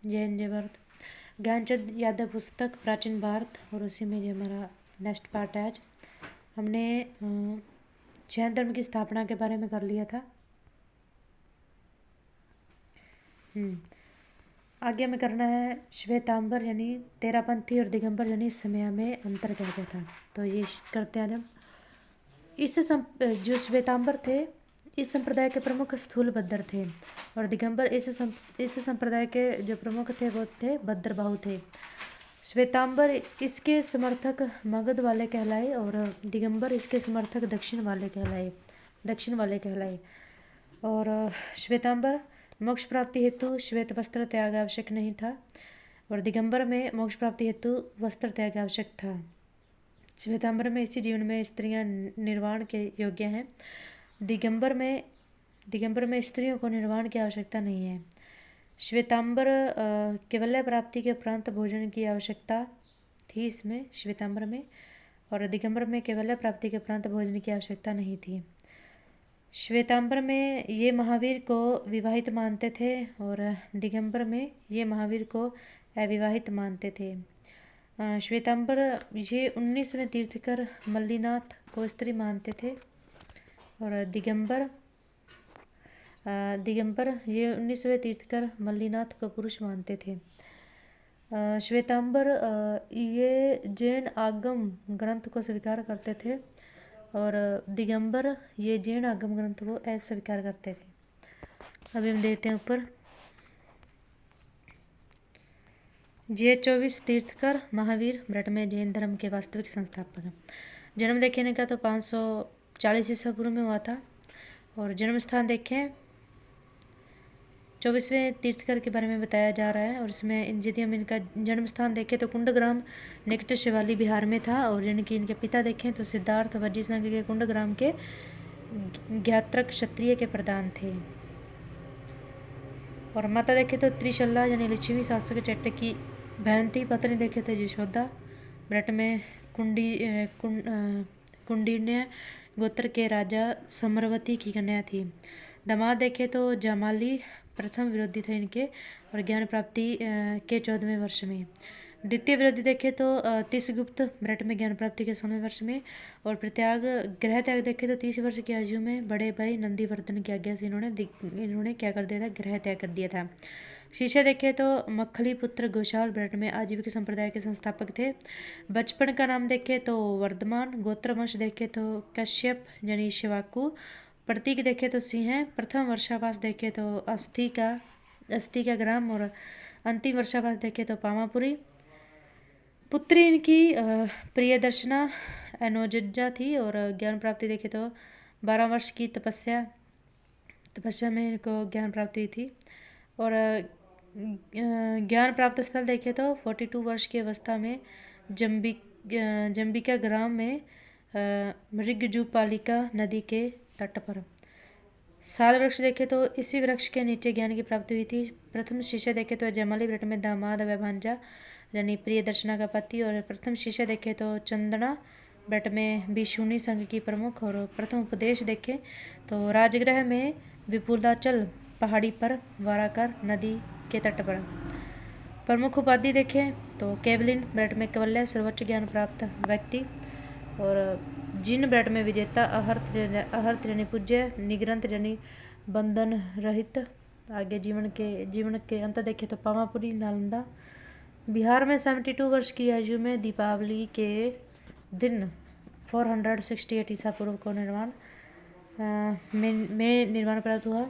जैन जय भारत। ज्ञानचंद यादव पुस्तक प्राचीन भारत, और उसी में जो हमारा नेक्स्ट पार्ट है आज। हमने जैन धर्म की स्थापना के बारे में कर लिया था। आगे हमें करना है श्वेतांबर यानी तेरापंथी और दिगंबर यानी समय में अंतर क्या क्या था, तो ये करते हैं। जो श्वेतांबर थे इस संप्रदाय के प्रमुख स्थूलभद्र थे, और दिगंबर इस संप्रदाय के जो प्रमुख थे वो थे भद्रबाहु थे। श्वेतांबर इसके समर्थक मगध वाले कहलाए और दिगंबर इसके समर्थक दक्षिण वाले कहलाए। और श्वेतांबर मोक्ष प्राप्ति हेतु श्वेत वस्त्र त्याग आवश्यक नहीं था, और दिगंबर में मोक्ष प्राप्ति हेतु वस्त्र त्याग आवश्यक था। श्वेतांबर में इसी जीवन में स्त्रियां निर्वाण के योग्य हैं। दिगंबर में स्त्रियों को निर्वाण की आवश्यकता नहीं है। श्वेतांबर केवल्य प्राप्ति के उपरांत भोजन की आवश्यकता थी इसमें श्वेतांबर में, और दिगंबर में केवल्य प्राप्ति के उपरांत भोजन की आवश्यकता नहीं थी। श्वेतांबर में ये महावीर को विवाहित मानते थे, और दिगंबर में ये महावीर को अविवाहित मानते थे। श्वेतांबर ये 19वें तीर्थकर मल्लीनाथ को स्त्री मानते थे, और दिगंबर ये 19वें तीर्थकर मल्लीनाथ को पुरुष मानते थे। श्वेतांबर ये जैन आगम ग्रंथ को स्वीकार करते थे, और दिगंबर ये जैन आगम ग्रंथ को अस्वीकार करते थे। अभी हम देखते हैं ऊपर। ये 24 तीर्थकर महावीर ब्रट में जैन धर्म के वास्तविक संस्थापक हैं। जन्म देखने का तो 540 ईसा पूर्व में हुआ था, और जन्म स्थान देखें 24वें तीर्थकर के बारे में बताया जा रहा है। और इसमें यदि हम इनका जन्म स्थान देखें तो कुंडग्राम निकट शिवाली बिहार में था, और यानी इनके पिता देखें तो सिद्धार्थ वज्जी संघ के कुंडग्राम के ज्ञात्रक क्षत्रिय के प्रधान थे। और माता देखें तो त्रिशल्ला यानी लक्ष्मी शासक चट्ट की बहन थी। पत्नी देखे तो यशोदा ब्रट में कुंडिन्य गोत्र के राजा समरवती की कन्या थी। दामाद देखे तो जमाली प्रथम विरोधी थे इनके, और ज्ञान प्राप्ति के 14वें वर्ष में। द्वितीय विरोधी देखे तो तीसगुप्त ब्रट में ज्ञान प्राप्ति के 16वें वर्ष में। और ग्रह त्याग देखे तो 30 वर्ष की आयु में बड़े भाई नंदीवर्धन की आज्ञा से इन्होंने क्या कर दिया था, ग्रह त्याग कर दिया था। शिष्य देखे तो मखली पुत्र गोशाल ब्रट में आजीविक संप्रदाय के संस्थापक थे। बचपन का नाम देखे तो वर्धमान। गोत्रवंश देखे तो कश्यप यानी शिवाकू। प्रतीक देखे तो सिंह। प्रथम वर्षावास देखे तो अस्थि का ग्राम, और अंतिम वर्षावास देखे तो पामापुरी। पुत्री इनकी प्रियदर्शना अनुजज्जा थी, और ज्ञान प्राप्ति देखे तो 12 वर्ष की तपस्या में इनको ज्ञान प्राप्ति थी। और ज्ञान प्राप्त स्थल देखे तो 42 वर्ष की अवस्था में जंबिका ग्राम में मृगजूपालिका नदी के तट पर। साल वृक्ष देखे तो इसी वृक्ष के नीचे ज्ञान की प्राप्ति हुई थी। प्रथम शिष्य देखे तो जमाली ब्रट में दामाद वैभांजा यानी प्रिय दर्शना का पति। और प्रथम शिष्य देखे तो चंदना ब्रट में बिशुनी संघ की प्रमुख। और प्रथम उपदेश देखे तो राजगृह में विपुलाचल पहाड़ी पर वाराकर नदी के तट पर। प्रमुख उपाधि देखें तो केवलिन ब्रट में केवल्य सर्वोच्च ज्ञान प्राप्त व्यक्ति। और जिन ब्रट में विजेता, अहर्त यानी पूज्य, निग्रंथ यानी बंधन रहित। आगे जीवन के अंत देखे तो पामापुरी नालंदा बिहार में 72 वर्ष की आयु में दीपावली के दिन 468 ईसा पूर्व को निर्माण प्राप्त हुआ।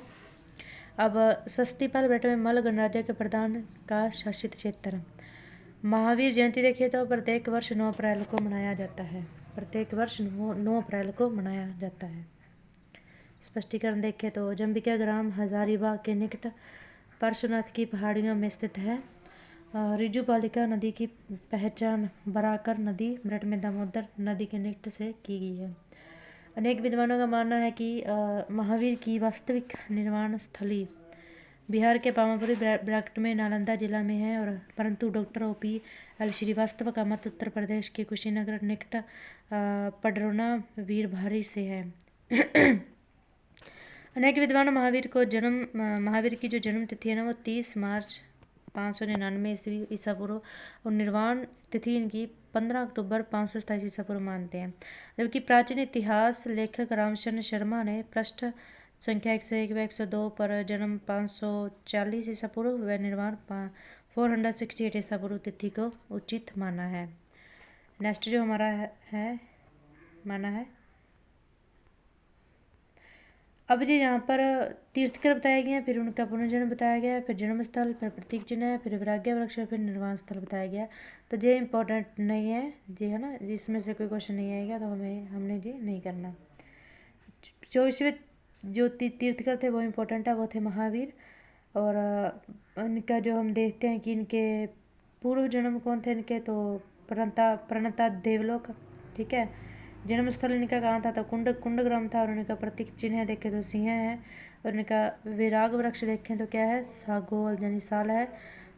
अब सस्तीपाल ब्रट में मल गणराज्य के प्रधान का शासित क्षेत्र। महावीर जयंती देखे तो प्रत्येक वर्ष 9 अप्रैल को मनाया जाता है। स्पष्टीकरण देखें तो जंबिका ग्राम हजारीबाग के निकट पार्श्वनाथ की पहाड़ियों में स्थित है। रिजुपालिका नदी की पहचान बराकर नदी ब्रट में दामोदर नदी के निकट से की गई है। अनेक विद्वानों का मानना है कि महावीर की वास्तविक निर्वाण स्थली बिहार के पामापुरी ब्रट में नालंदा जिला में है, और परंतु डॉक्टर OPL श्रीवास्तव का मत उत्तर प्रदेश के कुशीनगर निकट पडरौना वीरभारी से है। अनेक विद्वान महावीर की जो जन्म तिथि है ना वो 30 मार्च 599 ईस्वी ईसा पूर्व और निर्वाण तिथि इनकी 15 अक्टूबर 527 ईसा पूर्व मानते हैं। जबकि प्राचीन इतिहास लेखक रामचंद्र शर्मा ने पृष्ठ संख्या 101 व 102 पर जन्म 540 ईसा पूर्व व निर्वाण 468 ईसा पूर्व तिथि को उचित माना है। नेक्स्ट जो हमारा है माना है, अब जी यहाँ पर तीर्थकर बताया गया, फिर उनका पुनर्जन्म बताया गया, फिर जन्म स्थल, फिर प्रतीक चिन्ह, फिर वैराग्य वृक्ष, फिर निर्वाण स्थल बताया गया। तो ये इम्पोर्टेंट नहीं है जी, है ना, जिसमें से कोई क्वेश्चन नहीं आएगा तो हमने जी नहीं करना। 24वें जो तीर्थकर थे वो इम्पोर्टेंट है, वो थे महावीर। और इनका जो हम देखते हैं कि इनके पूर्व जन्म कौन थे इनके, तो प्रणता देवलोक, ठीक है। जन्म स्थल इनका कहाँ था, तो कुंडग्राम था। और इनका प्रतीक चिन्ह देखें तो सिंह है। और इनका विराग वृक्ष देखें तो क्या है, सागौल यानी साल है।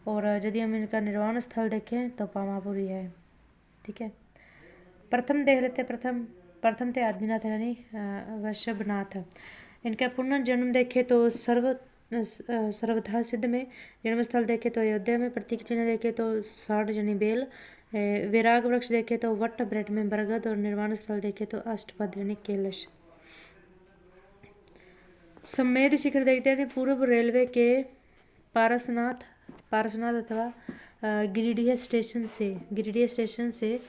और यदि हम इनका निर्वाण स्थल देखें तो पामापुरी है, ठीक है। प्रथम देख लेते, प्रथम थे आदिनाथ यानी वृषभनाथ। इनका पुनर्जन्म देखें तो सर्वथा सिद्ध में, जन्म स्थल देखे तो अयोध्या में, प्रतीक चिन्ह देखे तो साठ यानी बेल, विराग वृक्ष देखे तो वट ब्रेट में बरगद, और निर्वाण स्थल देखे तो अष्टपद यानी कैलाश। समेध शिखर देखते हैं पूर्व रेलवे के पारसनाथ अथवा गिरिडीह स्टेशन से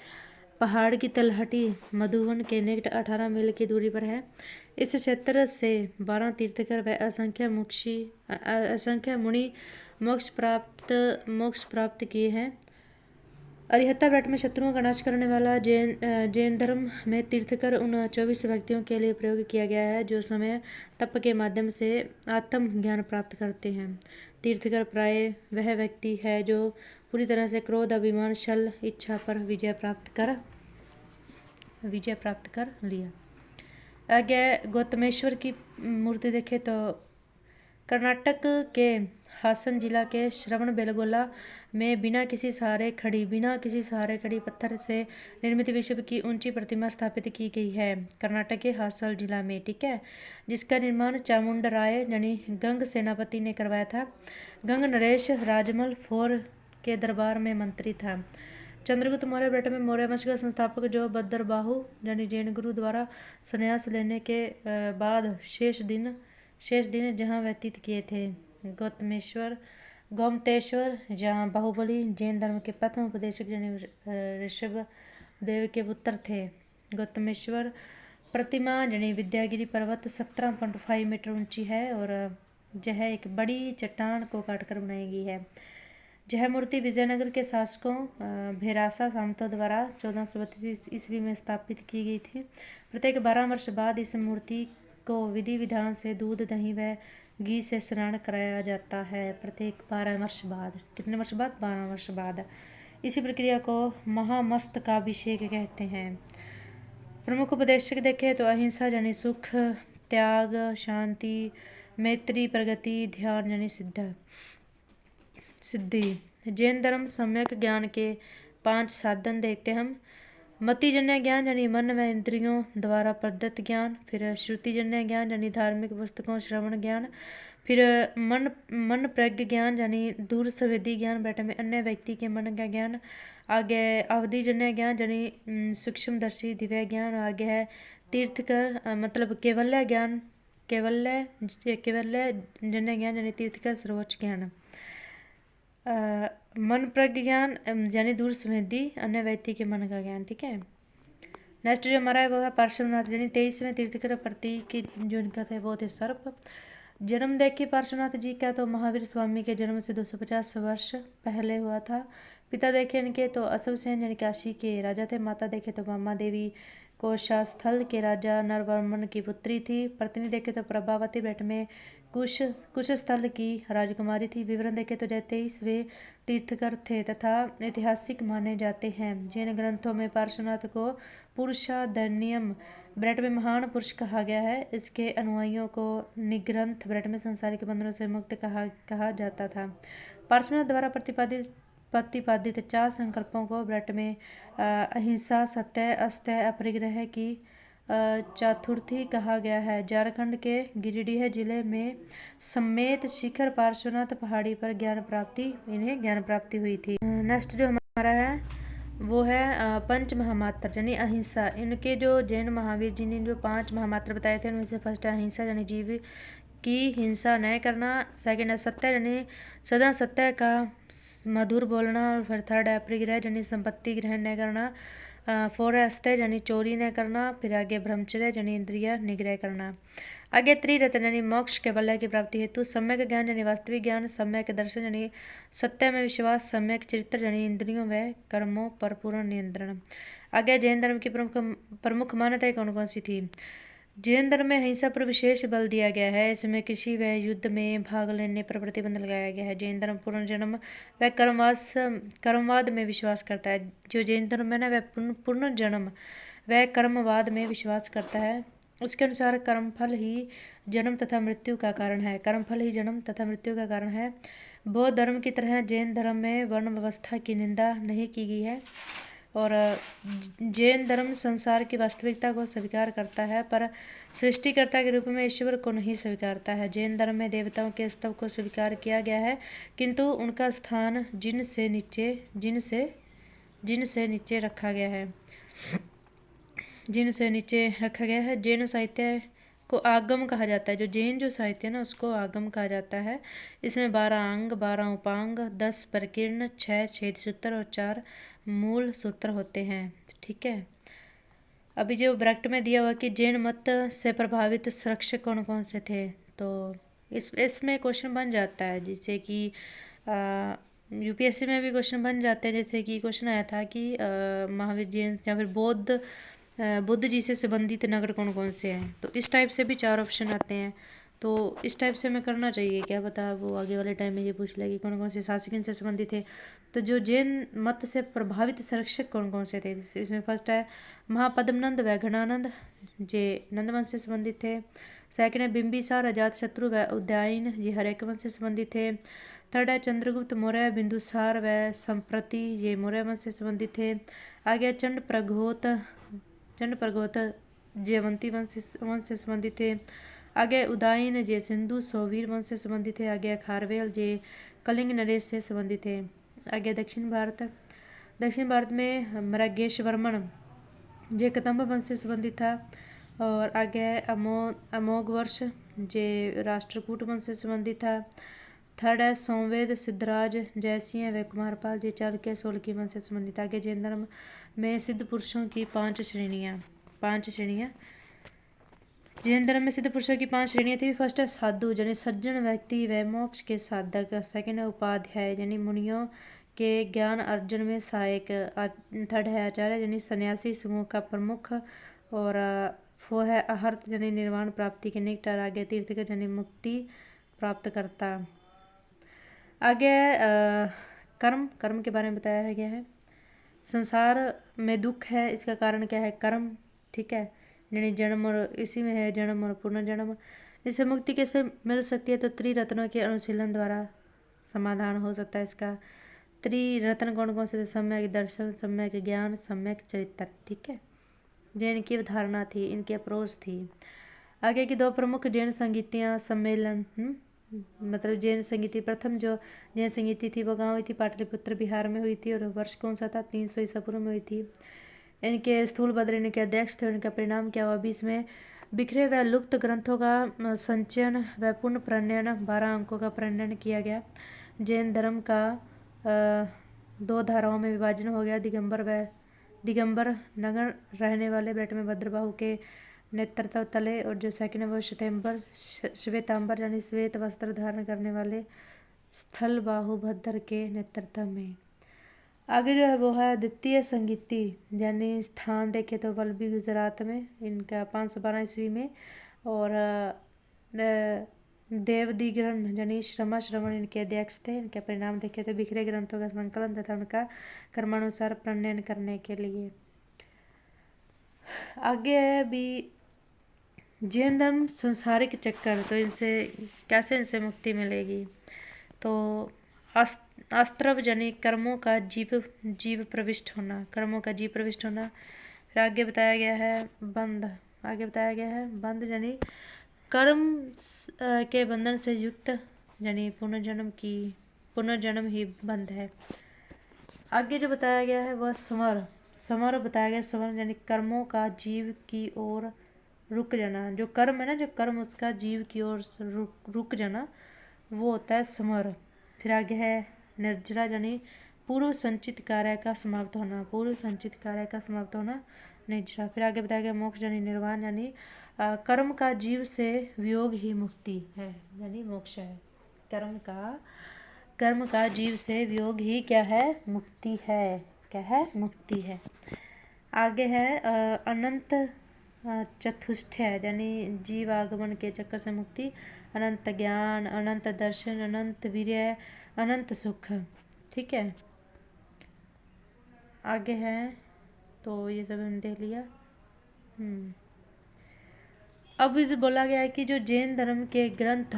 पहाड़ की तलहटी मधुवन के निकट 18 मील की दूरी पर है। इस क्षेत्र से 12 तीर्थकर व असंख्य मुनि मोक्ष प्राप्त किए हैं। अरिहत्ता बेट में शत्रुओं का नाश करने वाला जैन धर्म में तीर्थकर उन 24 व्यक्तियों के लिए प्रयोग किया गया है जो समय तप के माध्यम से आत्म ज्ञान प्राप्त करते हैं। तीर्थकर प्राय वह व्यक्ति है जो पूरी तरह से क्रोध, अभिमान, छल, इच्छा पर विजय प्राप्त कर लिया। आगे गौतमेश्वर की मूर्ति देखे तो कर्नाटक के हासन जिला के श्रवणबेलगोला में बिना किसी सहारे खड़ी पत्थर से निर्मित विश्व की ऊंची प्रतिमा स्थापित की गई है कर्नाटक के हासन जिला में, ठीक है। जिसका निर्माण चामुंड राय यानी गंग सेनापति ने करवाया था। गंग नरेश राजमल 4 के दरबार में मंत्री था। चंद्रगुप्त मौर्य बेटे में मौर्य वंश का संस्थापक जो भद्रबाहु यानी जैन गुरु द्वारा संन्यास लेने के बाद शेष दिन जहाँ व्यतीत किए थे। गोमतेश्वर जहाँ बाहुबली जैन धर्म के प्रथम उपदेशक यानी ऋषभ देव के पुत्र थे। गौतमेश्वर प्रतिमा यानी विद्यागिरी पर्वत 17.5 मीटर ऊंची है और यह एक बड़ी चट्टान को काटकर बनाई गई है। यह मूर्ति विजयनगर के शासकों भेरासा सामंतों द्वारा 1432 ईस्वी में स्थापित की गई थी। प्रत्येक 12 वर्ष बाद इस मूर्ति को विधि विधान से दूध, दही व घी से स्नान कराया जाता है। प्रत्येक 12 वर्ष बाद, कितने वर्ष बाद, 12 वर्ष बाद। इसी प्रक्रिया को महामस्तकाभिषेक कहते हैं। प्रमुख उपदेशक देखें तो अहिंसा यानी सुख, त्याग, शांति, मैत्री, प्रगति, ध्यान यानी सिद्धि। जैन धर्म सम्यक ज्ञान के 5 साधन देखते हम। मतिजन्य ज्ञान यानी मन व इंद्रियों द्वारा प्रदत्त ज्ञान, फिर श्रुतिजन्य ज्ञान यानी धार्मिक पुस्तकों श्रवण ज्ञान, फिर मन प्रज्ञ ज्ञान यानी दूर संवेदी ज्ञान, बैठे में अन्य व्यक्ति के मन का ज्ञान। आगे अवधिजन्य ज्ञान यानी सूक्ष्मदर्शी दिव्य ज्ञान। आगे है तीर्थकर मतलब केवल्य जन्य ज्ञान यानी तीर्थकर सर्वोच्च ज्ञान। मन प्रज्ञ ज्ञान यानी दूर संवेदी अन्य व्यक्ति के मन का ज्ञान, ठीक है। नेक्स्ट जो हमारा है वो है पार्श्वनाथ यानी 23वें तीर्थकर प्रतीक जो इनका था वो थे सर्प। जन्म देखे पार्श्वनाथ जी का तो महावीर स्वामी के जन्म से 250 वर्ष पहले हुआ था। पिता देखे इनके तो अश्वसेन यानी काशी के राजा थे। माता देखे तो मामा देवी कोशास्थल के राजा नरवर्मन की पुत्री थी। पत्नी देखे तो प्रभावती बेट में कुशस्थल की राजकुमारी थी। विवरण देखे तो 23वें तीर्थकर थे तथा ऐतिहासिक माने जाते हैं। जैन ग्रंथों में पार्श्वनाथ को पुरुषादन्यम ब्रट में महान पुरुष कहा गया है। इसके अनुयायियों को निग्रंथ ब्रट में संसारिक बंधनों से मुक्त कहा जाता था। पार्श्वनाथ द्वारा प्रतिपादित 4 संकल्पों को ब्रट में अहिंसा, सत्य, अस्तेय, अपरिग्रह की चतुर्थी कहा गया है। झारखंड के गिरिडीह जिले में समेत शिखर पार्श्वनाथ पहाड़ी पर इन्हें ज्ञान प्राप्ति हुई थी। नेक्स्ट जो हमारा है वो है पंच महामात्र यानी अहिंसा। इनके जो जैन महावीर जी ने जो 5 महामात्र बताए थे उनमें से फर्स्ट है अहिंसा यानी जीव की हिंसा न करना। सेकंड है सत्य यानी सदा सत्य का मधुर बोलना। और फिर थर्ड है परिग्रह यानी संपत्ति ग्रहण न करना। 4 है अस्तेय यानी चोरी न करना। फिर आगे ब्रह्मचर्य यानी इंद्रिय निग्रह करना। आगे त्रिरत्न यानी मोक्ष के वलय की प्राप्ति हेतु सम्यक ज्ञान यानी वास्तविक ज्ञान, सम्यक दर्शन यानी सत्य में विश्वास, सम्यक चरित्र यानी इंद्रियों व कर्मों पर पूर्ण नियंत्रण। आगे जैन धर्म की प्रमुख मान्यताएं कौन कौन सी थी। जैन धर्म में अहिंसा पर विशेष बल दिया गया है। इसमें कृषि व युद्ध में भाग लेने पर प्रतिबंध लगाया गया है। जैन धर्म पुनर्जन्म व कर्मवाद में विश्वास करता है। जो जैन धर्म है ना वह पुनर्जन्म व कर्मवाद में विश्वास करता है। उसके अनुसार कर्मफल ही जन्म तथा मृत्यु का कारण है। कर्मफल ही जन्म तथा मृत्यु का कारण है। बौद्ध धर्म की तरह जैन धर्म में वर्ण व्यवस्था की निंदा नहीं की गई है। और जैन धर्म संसार की वास्तविकता को स्वीकार करता है पर सृष्टिकर्ता के रूप में ईश्वर को नहीं स्वीकारता है। जैन धर्म में देवताओं के स्तव को स्वीकार किया गया है किंतु उनका स्थान जिन से नीचे रखा गया है। जैन साहित्य को आगम कहा जाता है। जो जैन जो साहित्य है ना उसको आगम कहा जाता है। इसमें 12 अंग, 12 उपांग, 10 प्रकीर्ण, 6 छेद सूत्र और 4 मूल सूत्र होते हैं। ठीक है। अभी जो ब्रैकेट में दिया हुआ कि जैन मत से प्रभावित संरक्षक कौन कौन से थे, तो इसमें क्वेश्चन बन जाता है जैसे कि यूपीएससी में भी क्वेश्चन बन जाते हैं। जैसे कि क्वेश्चन आया था कि महावीर जैन या फिर बुद्ध जी से संबंधित नगर कौन कौन से हैं, तो इस टाइप से भी 4 ऑप्शन आते हैं। तो इस टाइप से हमें करना चाहिए, क्या पता वो आगे वाले टाइम में ये पूछ लेगी कौन कौन से शासक इनसे संबंधित थे। तो जो जैन मत से प्रभावित संरक्षक कौन कौन से थे, इसमें फर्स्ट है महापद्मनंद व घनानंद, जे नंद वंश से संबंधित थे। सेकंड है बिंबिसार, अजातशत्रु व उदयन, ये हर्यक वंश से संबंधित थे। थर्ड है चंद्रगुप्त मौर्य, बिंदुसार व संप्रति, ये मौर्य वंश से संबंधित थे। आगे चंड प्रगोत जयवंती वंश से संबंधित थे। आगे उदायन जे सिंधु सौवीर वंश से संबंधित थे। आगे खारवेल जे कलिंग नरेश से संबंधित थे। आगे दक्षिण भारत में मृगेशवर्मन जे कदम्ब वंश से संबंधित था। और आगे अमोघ वर्ष जे राष्ट्रकूट वंश से संबंधित था। थर्ड है सोमवेद सिद्धराज जयसिंह व कुमारपाल जी चालुक्य सोलकी वंश से संबंधित। आगे जैन धर्म में सिद्ध पुरुषों की 5 श्रेणियाँ। जैन धर्म में सिद्ध पुरुषों की 5 श्रेणियाँ थी। फर्स्ट है साधु यानी सज्जन व्यक्ति व मोक्ष के साधक। सेकंड है उपाध्याय यानी मुनियों के ज्ञान अर्जन में सहायक। थर्ड है आचार्य यानी सन्यासी समूह का प्रमुख। और 4 है अहर्त यानी निर्वाण प्राप्ति के निकट। और आगे तीर्थकर यानी मुक्ति प्राप्त करता। आगे कर्म के बारे में बताया गया है। संसार में दुख है, इसका कारण क्या है, कर्म। ठीक है, यानी जन्म, और इसी में है जन्म और पुनर्जन्म। इससे मुक्ति कैसे मिल सकती है, तो त्रिरत्नों के अनुशीलन द्वारा समाधान हो सकता है इसका। त्रिरत्न कौन कौन से थे, सम्यक दर्शन, सम्यक ज्ञान, सम्यक चरित्र। ठीक है, जैन की धारणा थी, इनकी अप्रोच थी। आगे की 2 प्रमुख जैन संगीतियाँ सम्मेलन, मतलब जैन संगीति, प्रथम जो जैन संगीति थी वो कहाँ हुई थी, पाटलिपुत्र बिहार में हुई थी। और वर्ष कौन सा था, 300 ईसा पूर्व में हुई थी। इनके स्थूलभद्र इनके अध्यक्ष थे। इनका परिणाम क्या हुआ, बीच में बिखरे व लुप्त ग्रंथों का संचयन व पुनः प्रणयन, 12 अंकों का प्रणयन किया गया। जैन धर्म का 2 धाराओं में विभाजन हो गया। दिगंबर नगर रहने वाले बेट में भद्रबाहु के नेतृत्व तले, और जो सेकंड है वो श्वेतांबर यानी श्वेत वस्त्र धारण करने वाले स्थल बाहु भद्र के नेतृत्व में। आगे जो है वो है द्वितीय संगीति, यानी स्थान देखे तो वल्लभी गुजरात में, इनका 512 ईस्वी में। और देवदिगरण यानी श्रवण इनके अध्यक्ष थे। इनके परिणाम देखे तो बिखरे ग्रंथों का संकलन तथा उनका कर्मानुसार प्रणयन करने के लिए। आगे है भी जैन धर्म संसारिक चक्कर, तो इनसे मुक्ति मिलेगी, तो अस्त्रव यानी कर्मों का जीव प्रविष्ट होना। फिर आगे बताया गया है बंध आगे बताया गया है बंध यानी कर्म के बंधन से युक्त यानी पुनर्जन्म ही बंध है। आगे जो बताया गया है वह समर बताया गया। समर यानी कर्मों का जीव की ओर रुक जाना। जो कर्म है ना, जो कर्म उसका जीव की ओर रुक जाना, वो होता है समर। फिर आगे है निर्जरा यानी पूर्व संचित कार्य का समाप्त होना। पूर्व संचित कार्य का समाप्त होना निर्जरा। फिर आगे बताया गया मोक्ष यानी निर्वाण यानी कर्म का जीव से वियोग ही मुक्ति है यानी मोक्ष है। कर्म का जीव से वियोग ही क्या है? मुक्ति है। क्या है? मुक्ति है। आगे है अनंत चतुष्टय यानी जीव आगमन के चक्कर से मुक्ति, अनंत ज्ञान, अनंत दर्शन, अनंत वीर्य, अनंत सुख। ठीक है, आगे है तो ये सब हमने देख लिया। अब इधर बोला गया है कि जो जैन धर्म के ग्रंथ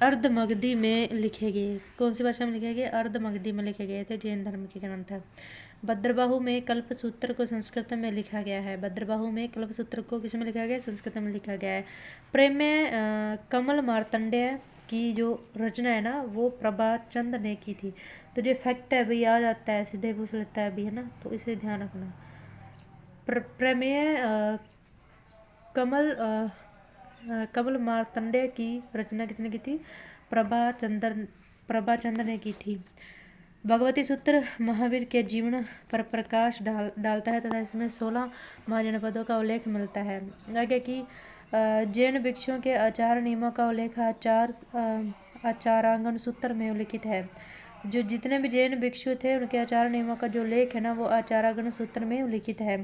अर्धमगधी में लिखे गए। कौन सी भाषा में लिखे गए? अर्धमगधी में लिखे गए थे जैन धर्म के ग्रंथ। भद्रबाहु में कल्पसूत्र को संस्कृत में लिखा गया है। भद्रबाहु में कल्पसूत्र को किस में लिखा गया है? संस्कृत में लिखा गया है। प्रेम में कमल मार्तंडेय की जो रचना है ना, वो प्रभाचंद ने की थी। तो जो फैक्ट है भाई आ जाता है, सीधे पूछ लेता है अभी, है ना, तो इसे ध्यान रखना। प्रमेय कमल मार्तंडेय की रचना किसने की थी? प्रभाचंद्र ने की थी। भगवती सूत्र महावीर के जीवन पर प्रकाश डालता है तथा इसमें 16 महाजनपदों का उल्लेख मिलता है। आगे की जैन भिक्षुओं के आचार नियमों का उल्लेख आचारांगन सूत्र में उल्लिखित है। जो जितने भी जैन भिक्षु थे उनके आचार नियमों का जो उल्लेख है ना, वो आचारांगन सूत्र में उल्लिखित है।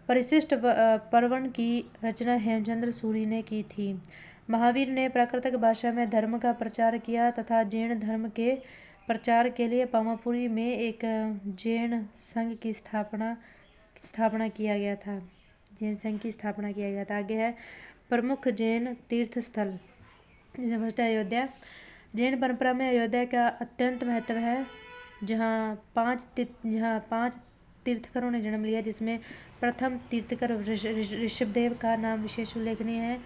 परिशिष्ट पर्वण की रचना हेमचंद्र सूरी ने की थी। महावीर ने प्राकृतिक भाषा में धर्म का प्रचार किया तथा जैन धर्म के प्रचार के लिए पामापुरी में एक जैन संघ की स्थापना किया गया था। जैन संघ की स्थापना किया गया था। आगे है प्रमुख जैन तीर्थ स्थल। जैसे फर्स्ट है अयोध्या। जैन परंपरा में अयोध्या का अत्यंत महत्व है, जहाँ पांच तीर्थकरों ने जन्म लिया, जिसमें प्रथम तीर्थकर ऋषभदेव का नाम विशेष उल्लेखनीय है।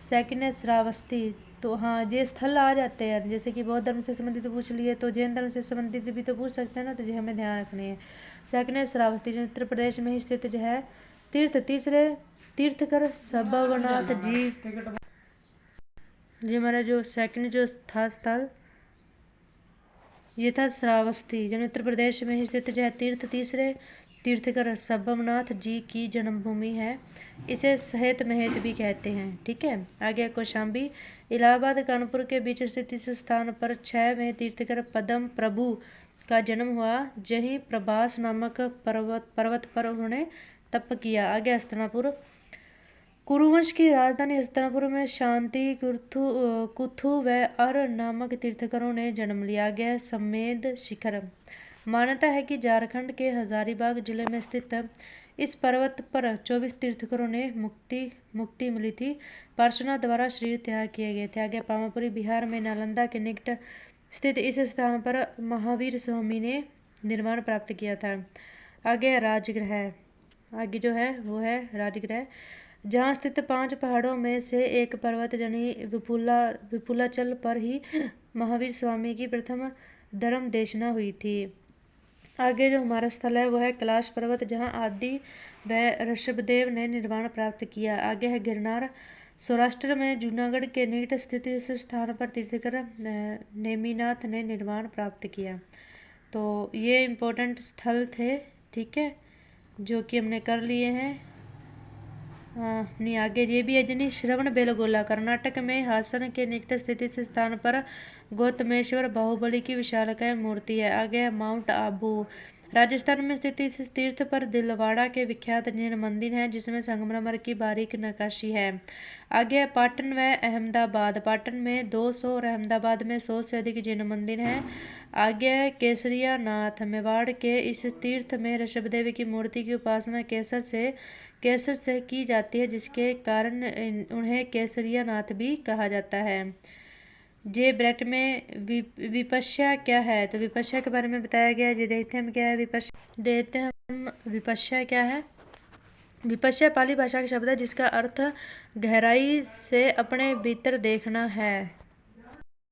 सेकंड है श्रावस्ती। तो हाँ, ये स्थल आ जाते हैं, जैसे कि बौद्ध धर्म से संबंधित पूछ लिए तो जैन धर्म से संबंधित भी तो पूछ सकते हैं ना, तो ये हमें ध्यान रखने हैं। सेकंड है श्रावस्ती, जो उत्तर प्रदेश में ही स्थित जो है तीर्थ। तीसरे तीर्थकर सबवनाथ जी। ये हमारा जो सेकंड जो था स्थल, ये था श्रावस्ती, जो उत्तर प्रदेश में ही स्थित जो है तीर्थ। तीसरे तीर्थकर सबवनाथ जी की जन्मभूमि है। इसे सहेत महेत भी कहते हैं। ठीक है, आगे कौशाम्बी। इलाहाबाद कानपुर के बीच स्थित इस स्थान पर 6वें तीर्थकर पद्म प्रभु का जन्म हुआ। जहीं प्रभास नामक पर्वत पर उन्होंने तप किया। आगे हस्तिनापुर। कुरुवंश की राजधानी हस्तिनापुर में शांति कुथु व अर नामक तीर्थकरों ने जन्म लिया। गया समेद शिखर। मान्यता है कि झारखंड के हजारीबाग जिले में स्थित इस पर्वत पर 24 तीर्थकरों ने मुक्ति मिली थी। पार्श्वनाथ द्वारा शरीर त्याग किए गए थे। आगे पामापुरी। बिहार में नालंदा के निकट स्थित इस स्थान पर महावीर स्वामी ने निर्माण प्राप्त किया था। आगे राजगृह। आगे जो है वो है राजगृह, जहाँ स्थित 5 पहाड़ों में से एक पर्वत यानी विपुलाचल पर ही महावीर स्वामी की प्रथम धर्म देशना हुई थी। आगे जो हमारा स्थल है वो है कैलाश पर्वत, जहाँ आदि व ऋषभदेव ने निर्वाण प्राप्त किया। आगे है गिरनार। सौराष्ट्र में जूनागढ़ के निकट स्थित इस स्थान पर तीर्थकर नेमिनाथ ने निर्वाण प्राप्त किया। तो ये इम्पोर्टेंट स्थल थे, ठीक है, जो कि हमने कर लिए हैं। नहीं, आगे ये भी है जिन्हें श्रवण बेलगोला। कर्नाटक में हासन के निकट स्थित इस स्थान पर गौतमेश्वर बाहुबली की विशालकाय मूर्ति है। आगे है माउंट आबू। राजस्थान में स्थित इस तीर्थ पर दिलवाड़ा के विख्यात जैन मंदिर है, जिसमें संगमरमर की बारीक नक्काशी है। आगे है पाटन व अहमदाबाद। पाटन में 200 और अहमदाबाद में 100 से अधिक जैन मंदिर हैं। आगे है केसरिया नाथ। मेवाड़ के इस तीर्थ में ऋषभदेव की मूर्ति की उपासना केसर से की जाती है, जिसके कारण उन्हें केसरिया नाथ भी कहा जाता है। जे ब्रेट में विपश्या क्या है? तो विपश्या के बारे में बताया गया है। ये देखते हैं हम क्या है विपश्या। देखते हैं हम विपश्या क्या है। विपश्य पाली भाषा का शब्द है जिसका अर्थ गहराई से अपने भीतर देखना है।